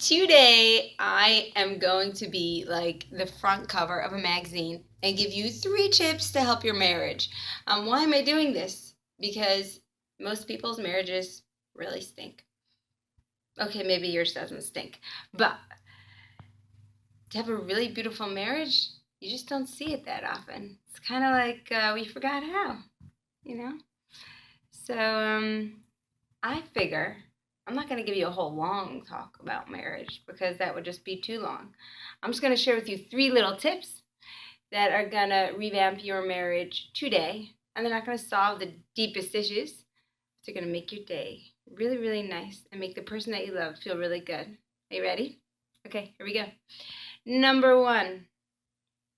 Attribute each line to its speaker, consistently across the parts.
Speaker 1: Today, I am going to be like the front cover of a magazine and give you 3 tips to help your marriage. Why am I doing this? Because most people's marriages really stink. Okay, maybe yours doesn't stink, but to have a really beautiful marriage, you just don't see it that often. It's kind of like we forgot how, you know? So I figure I'm not going to give you a whole long talk about marriage because that would just be too long. I'm just going to share with you 3 little tips that are going to revamp your marriage today. And they're not going to solve the deepest issues, but they're going to make your day really, really nice and make the person that you love feel really good. Are you ready? Okay, here we go. Number 1,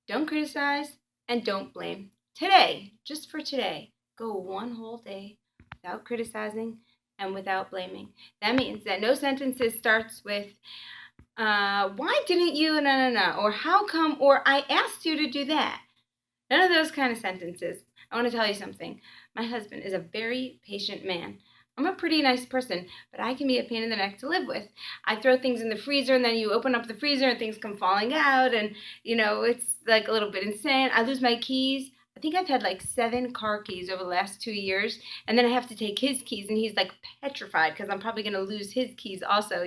Speaker 1: don't criticize and don't blame. Today, just for today, go one whole day without criticizing and without blaming. That means that no sentences starts with, why didn't you, no, or how come, or I asked you to do that. None of those kind of sentences. I want to tell you something. My husband is a very patient man. I'm a pretty nice person, but I can be a pain in the neck to live with. I throw things in the freezer, and then you open up the freezer, and things come falling out, and, it's like a little bit insane. I lose my keys. I think I've had like 7 car keys over the last 2 years, and then I have to take his keys, and he's like petrified because I'm probably going to lose his keys also.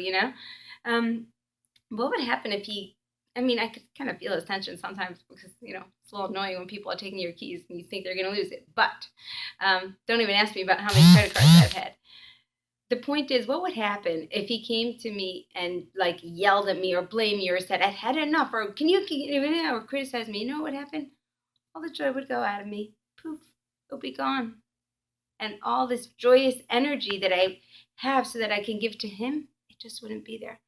Speaker 1: What would happen if I could kind of feel his tension sometimes because, it's a little annoying when people are taking your keys and you think they're going to lose it. But don't even ask me about how many credit cards I've had. The point is, what would happen if he came to me and like yelled at me or blamed me or said, I've had enough, or or criticize me? You know what would happen? All the joy would go out of me. Poof, it would be gone. And all this joyous energy that I have so that I can give to him, it just wouldn't be there.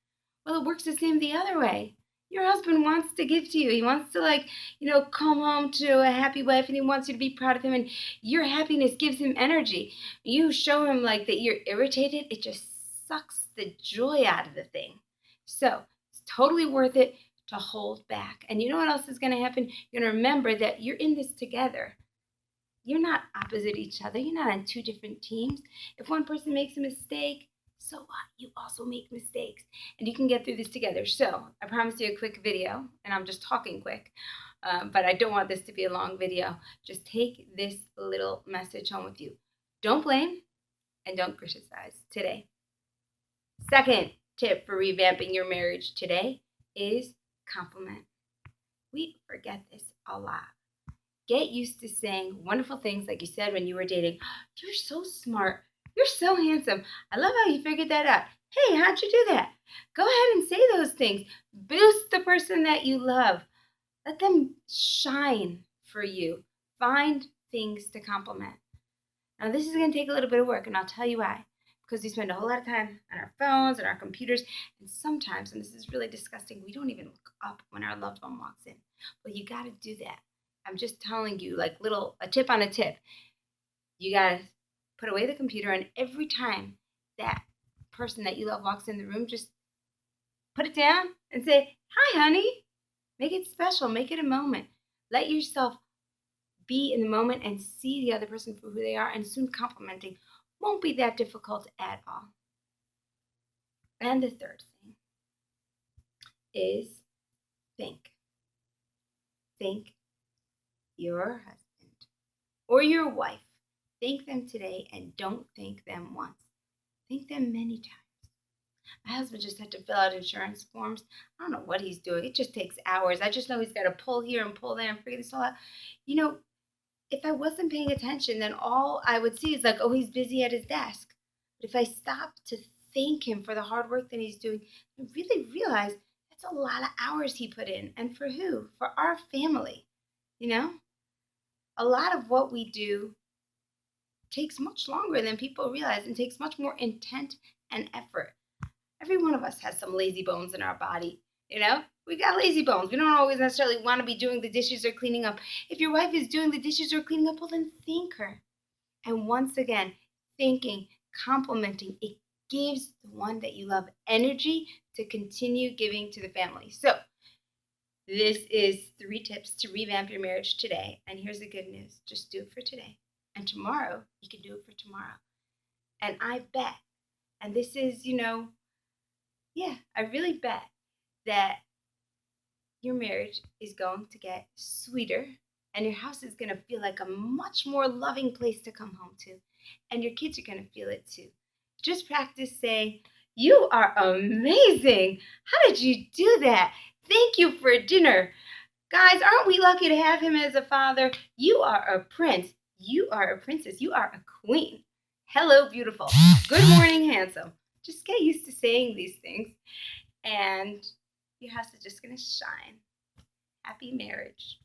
Speaker 1: Well, it works the same the other way. Your husband wants to give to you. He wants to come home to a happy wife, and he wants you to be proud of him, and your happiness gives him energy. You show him like that you're irritated, it just sucks the joy out of the thing. So it's totally worth it to hold back. And you know what else is going to happen? You're going to remember that you're in this together. You're not opposite each other. You're not on 2 different teams. If one person makes a mistake, so what? You also make mistakes, and you can get through this together. So I promised you a quick video, and I'm just talking quick, but I don't want this to be a long video. Just take this little message home with you. Don't blame and don't criticize today. Second tip for revamping your marriage today is compliment. We forget this a lot. Get used to saying wonderful things like you said when you were dating. You're so smart. You're so handsome. I love how you figured that out. Hey, how'd you do that? Go ahead and say those things. Boost the person that you love. Let them shine for you. Find things to compliment. Now, this is going to take a little bit of work, and I'll tell you why. Because we spend a whole lot of time on our phones and our computers, and sometimes, and this is really disgusting, we don't even look up when our loved one walks in. Well, you got to do that. I'm just telling you, like a tip on a tip. You got to put away the computer, and every time that person that you love walks in the room, just put it down and say, hi, honey. Make it special. Make it a moment. Let yourself be in the moment and see the other person for who they are, and soon complimenting won't be that difficult at all. And the third thing is think. Think your husband or your wife. Thank them today, and don't thank them once. Thank them many times. My husband just had to fill out insurance forms. I don't know what he's doing. It just takes hours. I just know he's got to pull here and pull there and figure this all out. If I wasn't paying attention, then all I would see is like, oh, he's busy at his desk. But if I stop to thank him for the hard work that he's doing, I really realize that's a lot of hours he put in. And for who? For our family. A lot of what we do takes much longer than people realize and takes much more intent and effort. Every one of us has some lazy bones in our body. We got lazy bones. We don't always necessarily want to be doing the dishes or cleaning up. If your wife is doing the dishes or cleaning up, well, then thank her. And once again, thanking, complimenting, it gives the one that you love energy to continue giving to the family. So this is 3 tips to revamp your marriage today. And here's the good news. Just do it for today. And tomorrow, you can do it for tomorrow. And I bet, and this is, Yeah, I really bet that your marriage is going to get sweeter and your house is going to feel like a much more loving place to come home to. And your kids are going to feel it too. Just practice saying, "You are amazing. How did you do that? Thank you for dinner. Guys, aren't we lucky to have him as a father? You are a prince. You are a princess. You are a queen. Hello, beautiful. Good morning, handsome." Just get used to saying these things, and your house is just going to shine. Happy marriage.